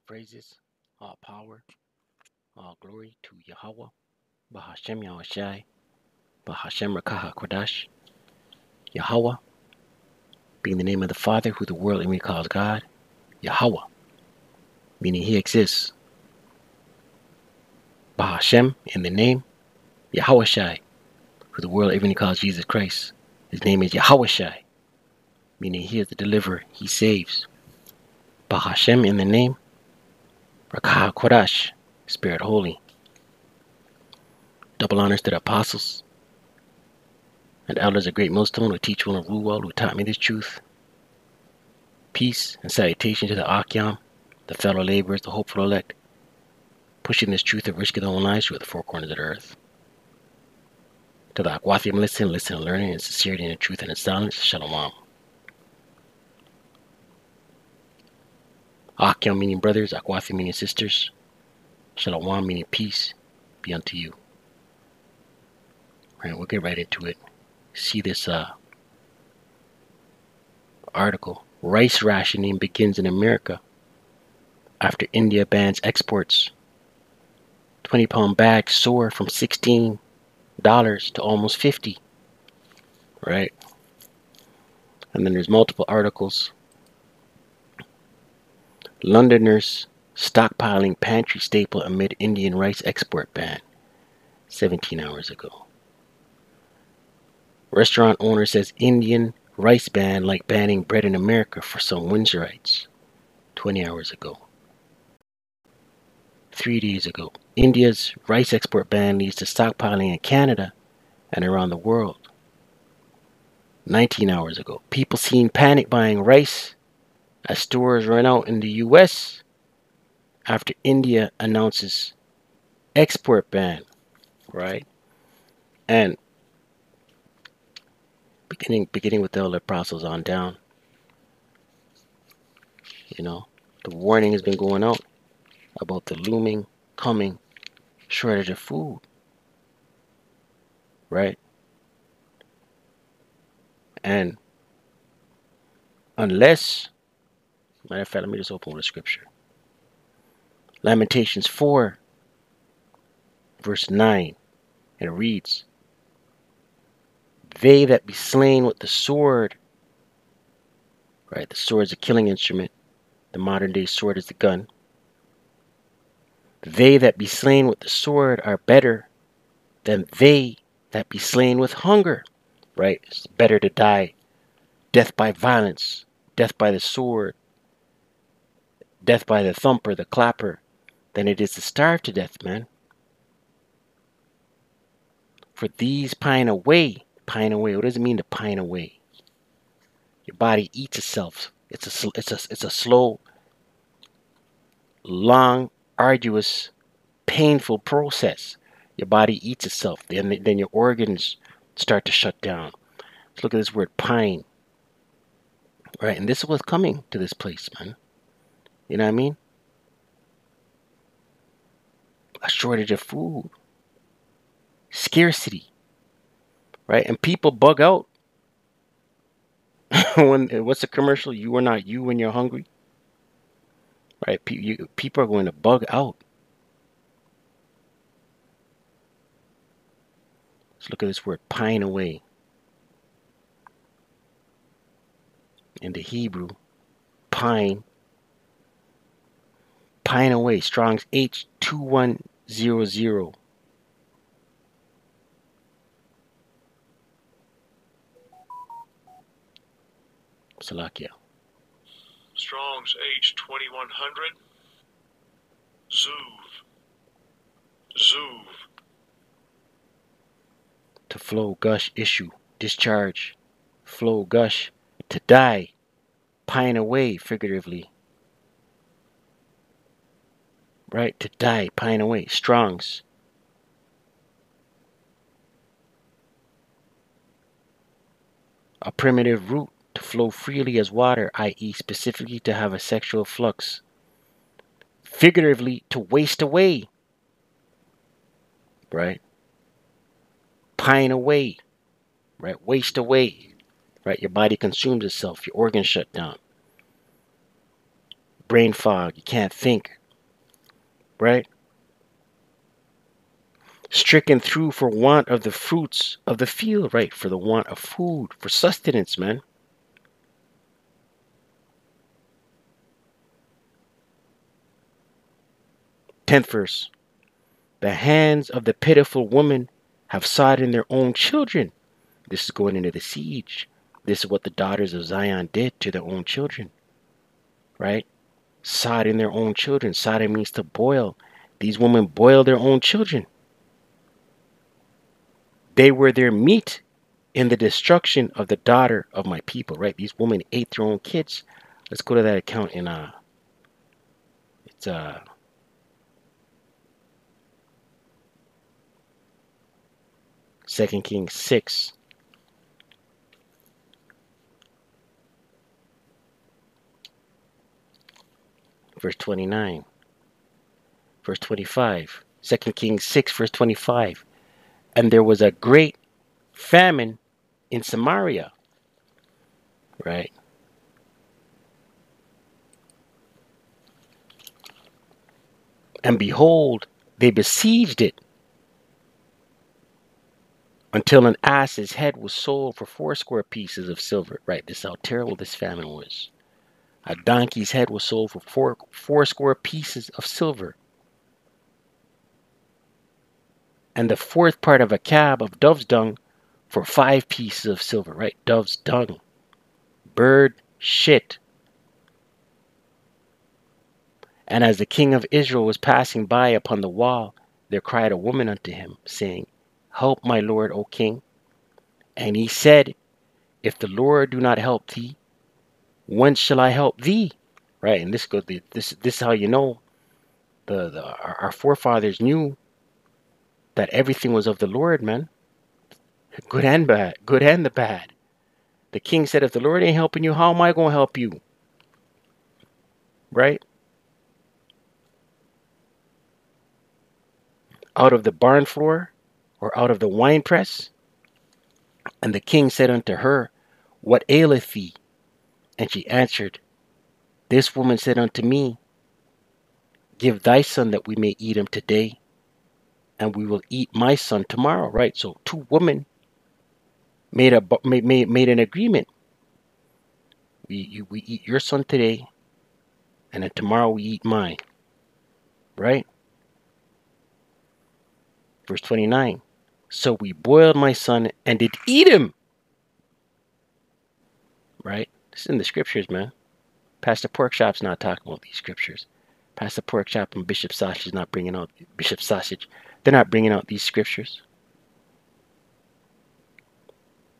All praises, all power, all glory to Yahweh, Bahashem Yahushai, Bahashem Rakaha Kodash, Yahweh, being the name of the Father who the world only calls God, Yahweh, meaning He exists, Bahashem, in the name, Yahushai, who the world even calls Jesus Christ. His name is Yahushai, meaning He is the deliverer, He saves. Bahashem, in the name, Rakaha Kodash, Spirit Holy. Double honors to the apostles and elders of Great Millstone who teach well and rule well, who taught me this truth. Peace and salutation to the Akyam, the fellow laborers, the hopeful elect, pushing this truth and risking their own lives through the four corners of the earth. To the Akwathium, listen and learn in sincerity and in truth and in silence. Shalom. Akyam meaning brothers, Akwathium meaning sisters. Shalom meaning peace be unto you. All right, we'll get right into it. See this article. Rice rationing begins in America after India bans exports. 20-pound bags soar from $16 to almost $50. Right? And then there's multiple articles. Londoners stockpiling pantry staple amid Indian rice export ban. 17 hours ago. Restaurant owner says Indian rice ban like banning bread in America for some Windsorites. 20 hours ago. 3 days ago. India's rice export ban leads to stockpiling in Canada and around the world. 19 hours ago. People seen panic buying rice as stores run out in the U.S. after India announces export ban. Right? And beginning with the elder apostles on down. You know, the warning has been going out about the looming, coming shortage of food. Right? And unless, matter of fact, let me just open with a scripture. Lamentations 4, verse 9. And it reads, they that be slain with the sword, right? The sword is a killing instrument. The modern day sword is the gun. They that be slain with the sword are better than they that be slain with hunger, right? It's better to die death by violence, death by the sword, death by the thumper, the clapper, than it is to starve to death, man. For these pine away. Pine away. What does it mean to pine away? Your body eats itself. It's a slow, long, arduous, painful process. Your body eats itself. Then your organs start to shut down. Let's look at this word pine. Right, and this is what's coming to this place, man. You know what I mean? A shortage of food. Scarcity. Right? And people bug out. What's the commercial? You are not you when you're hungry. Right? People are going to bug out. Let's look at this word, pine away. In the Hebrew, pine. Pine away. Strong's H2100. Salakia. Strong's H2100. Zuv. To flow, gush, issue, discharge. Flow, gush. To die. Pine away, figuratively. Right? To die, pine away. Strong's. A primitive root. To flow freely as water, i.e. specifically to have a sexual flux. Figuratively, to waste away. Right? Pine away. Right? Waste away. Right? Your body consumes itself. Your organs shut down. brain fog. You can't think, right? Stricken through for want of the fruits of the field, right? For the want of food, for sustenance, man. 10th verse. The hands of the pitiful woman have sought in their own children. This is going into the siege. This is what the daughters of Zion did to their own children, right? Sought in their own children. Sought means to boil. These women boil their own children. They were their meat in the destruction of the daughter of my people, right? These women ate their own kids. Let's go to that account in it's 2 Kings 6, verse 29, verse 25. 2 Kings 6, verse 25. And there was a great famine in Samaria, right? And behold, they besieged it until an ass's head was sold for 80 pieces of silver, right? This is how terrible this famine was. A donkey's head was sold for 80 pieces of silver. And the fourth part of a cab of dove's dung for 5 pieces of silver, right? Dove's dung. Bird shit. And as the king of Israel was passing by upon the wall, there cried a woman unto him, saying, Help my lord, O king. And he said, If the Lord do not help thee, whence shall I help thee? Right, and this is how you know our forefathers knew that everything was of the Lord, man. Good and bad, good and the bad. The king said, if the Lord ain't helping you, how am I going to help you? Right? Out of the barn floor or out of the wine press? And the king said unto her, What aileth thee? And she answered, This woman said unto me, Give thy son that we may eat him today, and we will eat my son tomorrow. Right? So two women made an agreement. We eat your son today, and then tomorrow we eat mine. Right? Verse 29. So we boiled my son and did eat him. Right? This is in the scriptures, man. Pastor Porkchop's not talking about these scriptures. Pastor Porkchop and Bishop Sausage is not bringing out Bishop Sausage. They're not bringing out these scriptures.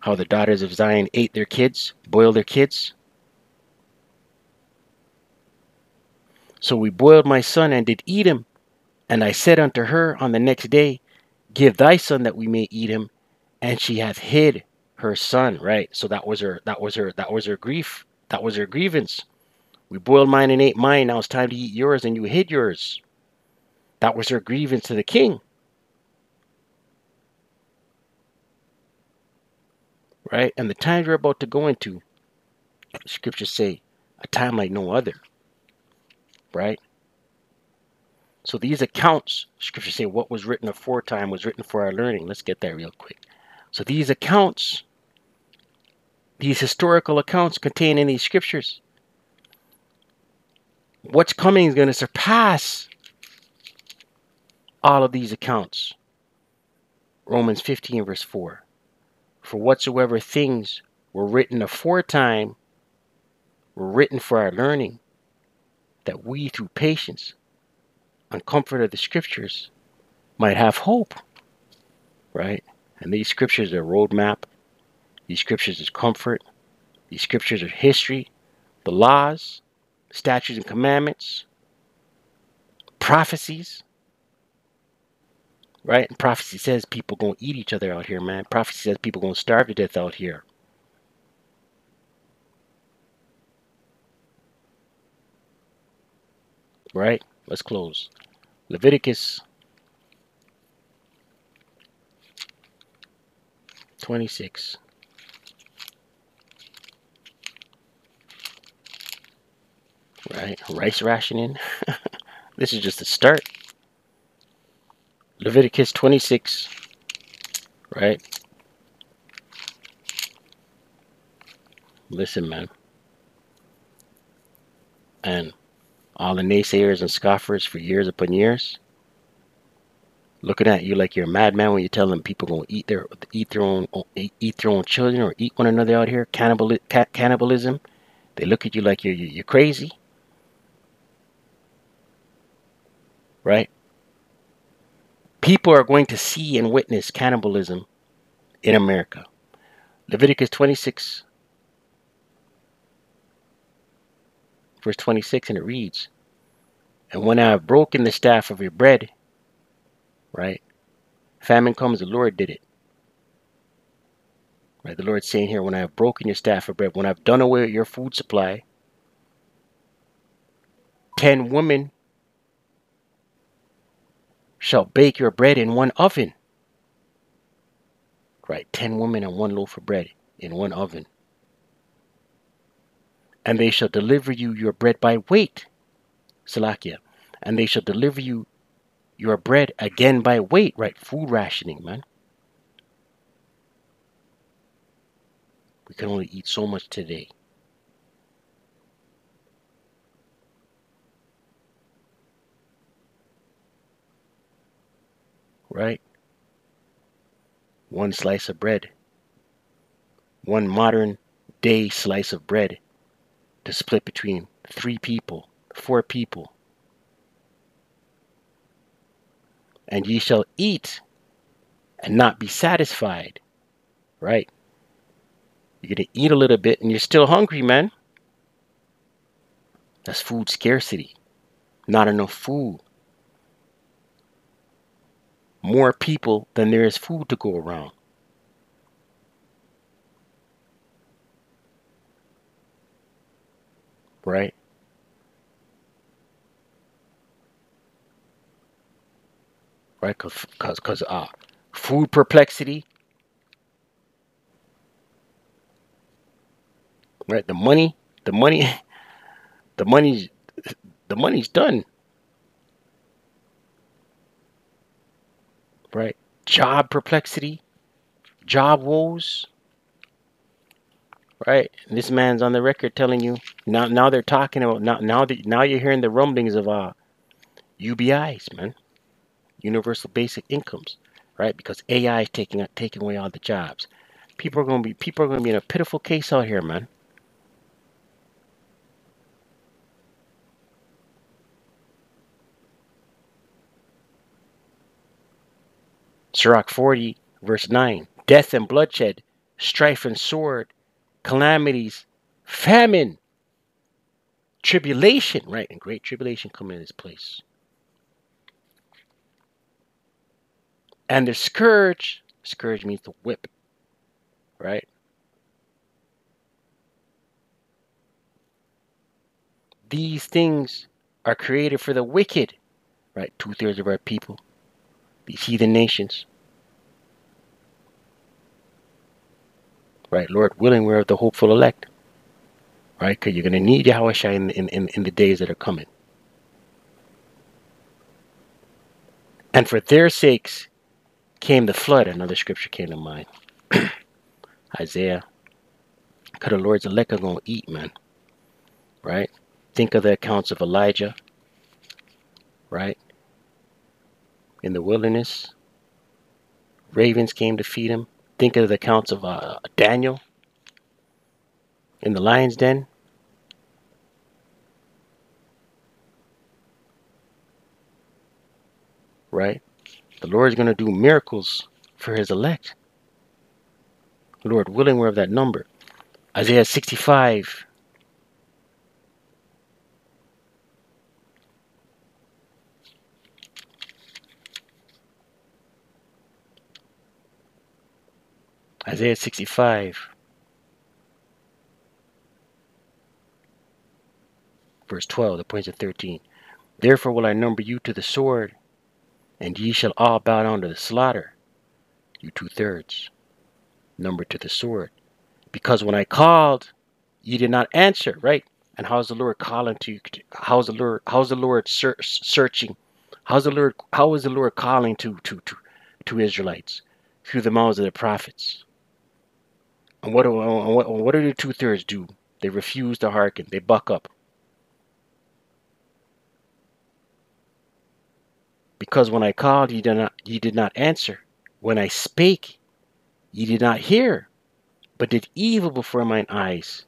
How the daughters of Zion ate their kids, boiled their kids. So we boiled my son and did eat him. And I said unto her on the next day, Give thy son that we may eat him. And she hath hid her son. Right. So that was her grief. That was her grievance. We boiled mine and ate mine. Now it's time to eat yours, and you hid yours. That was her grievance to the king. Right? And the times we're about to go into, the scriptures say, a time like no other. Right? So these accounts, scriptures say what was written aforetime was written for our learning. Let's get that real quick. So these accounts, these historical accounts contained in these scriptures, what's coming is going to surpass all of these accounts. Romans 15 verse 4. For whatsoever things were written aforetime were written for our learning, that we through patience and comfort of the scriptures might have hope. Right? And these scriptures are roadmap. These scriptures is comfort. These scriptures are history, the laws, statutes and commandments, prophecies. Right? And prophecy says people gonna eat each other out here, man. Prophecy says people gonna starve to death out here. Right? Let's close. Leviticus 26. Right? right? Rice rationing. This is just the start. Leviticus 26, right? Listen, man. And all the naysayers and scoffers for years upon years, looking at you like you're a madman when you tell them people gonna eat their own children or eat one another out here. Cannibalism. They look at you like you're crazy, right? People are going to see and witness cannibalism in America. Leviticus 26, verse 26, and it reads, "And when I have broken the staff of your bread," right? Famine comes, the Lord did it. Right? The Lord's saying here, when I have broken your staff of bread, when I've done away with your food supply, 10 women shall bake your bread in one oven. Right? 10 women and one loaf of bread in one oven. And they shall deliver you your bread by weight. Salakia. And they shall deliver you your bread again by weight. Right? Food rationing, man. We can only eat so much today. Right? One slice of bread. One modern day slice of bread to split between 3 people, 4 people. And ye shall eat and not be satisfied. Right? You're going to eat a little bit and you're still hungry, man. That's food scarcity. Not enough food. More people than there is food to go around. Right? Right? Because food perplexity. Right? The money, the money's done. Right? Job perplexity, job woes. Right? And this man's on the record telling you now they're talking about now you're hearing the rumblings of UBIs, man. Universal basic incomes, right? Because AI is taking away all the jobs. People are gonna be in a pitiful case out here, man. Sirach 40, verse 9. Death and bloodshed, strife and sword, calamities, famine, tribulation, right? And great tribulation come in this place. And the scourge means the whip, right? These things are created for the wicked, right? 2/3 of our people, these heathen nations. Right, Lord willing, we're of the hopeful elect. Right, because you're going to need Yahweh Shai in the days that are coming. And for their sakes came the flood. Another scripture came to mind. Isaiah. Because the Lord's elect are going to eat, man. Right? Think of the accounts of Elijah. Right? In the wilderness. Ravens came to feed him. Think of the accounts of Daniel. In the lion's den. Right? The Lord's going to do miracles for his elect. Lord willing, we're of that number. Isaiah 65. Isaiah 65. Verse 12, that points to 13. Therefore will I number you to the sword, and ye shall all bow down to the slaughter, you 2/3, numbered to the sword. Because when I called, ye did not answer, right? And how's the Lord calling to you? How's the Lord searching? How is the Lord calling to Israelites through the mouths of the prophets? And what do the 2/3 do? They refuse to hearken. They buck up. Because when I called, ye did not answer. When I spake, ye did not hear, but did evil before mine eyes,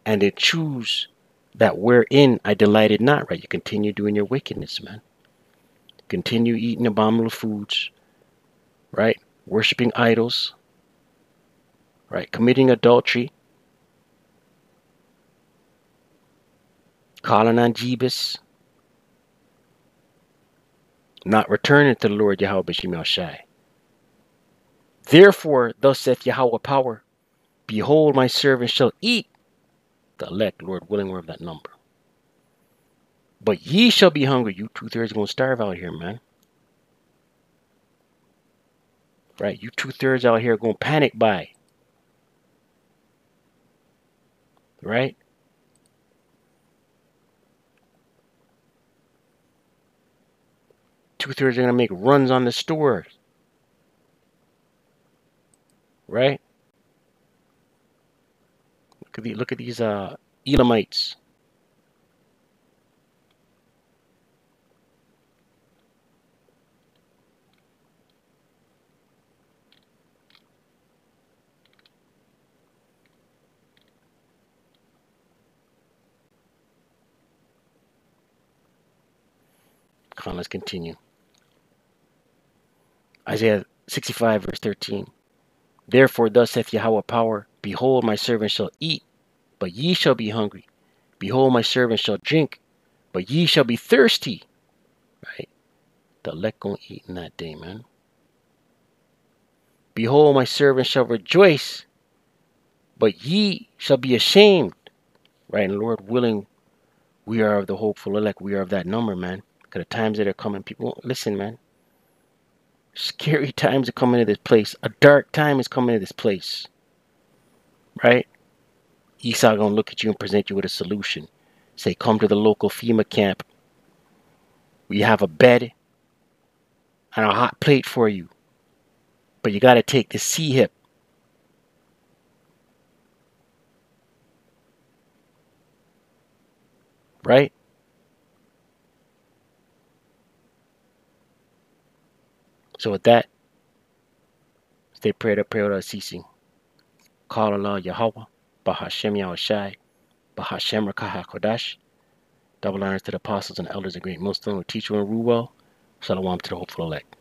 and did choose that wherein I delighted not. Right? You continue doing your wickedness, man. Continue eating abominable foods, right? Worshipping idols, right? Committing adultery, calling on Jebus, not returning to the Lord Yahweh B'Shem Shai. Therefore, thus saith Yahweh power, behold, my servant shall eat, the elect, Lord willing, we're of that number. But ye shall be hungry. You 2/3 gonna starve out here, man. Right? You 2/3 out here gonna panic buy. Right? 2/3 are gonna make runs on the stores. Right? Look at these Elamites. Come on, let's continue. Isaiah 65 verse 13. Therefore thus saith Yahweh power, behold, my servant shall eat, but ye shall be hungry. Behold, my servant shall drink, but ye shall be thirsty. Right? The elect gonna eat in that day, man. Behold, my servant shall rejoice, but ye shall be ashamed. Right? And Lord willing, we are of the hopeful elect. We are of that number, man. Because the times that are coming, people, listen, man. Scary times are coming to this place. A dark time is coming to this place. Right? Esau gonna look at you and present you with a solution. Say, come to the local FEMA camp. We have a bed and a hot plate for you. But you gotta take the C-hip. Right? So with that, stay prayed up, pray without ceasing. Call Allah Yahweh, Bahashem Yahushai, Bahashem Rakah Kodash. Double honors to the apostles and elders of great millstone who teach you and rule well. Shalom to the hopeful elect.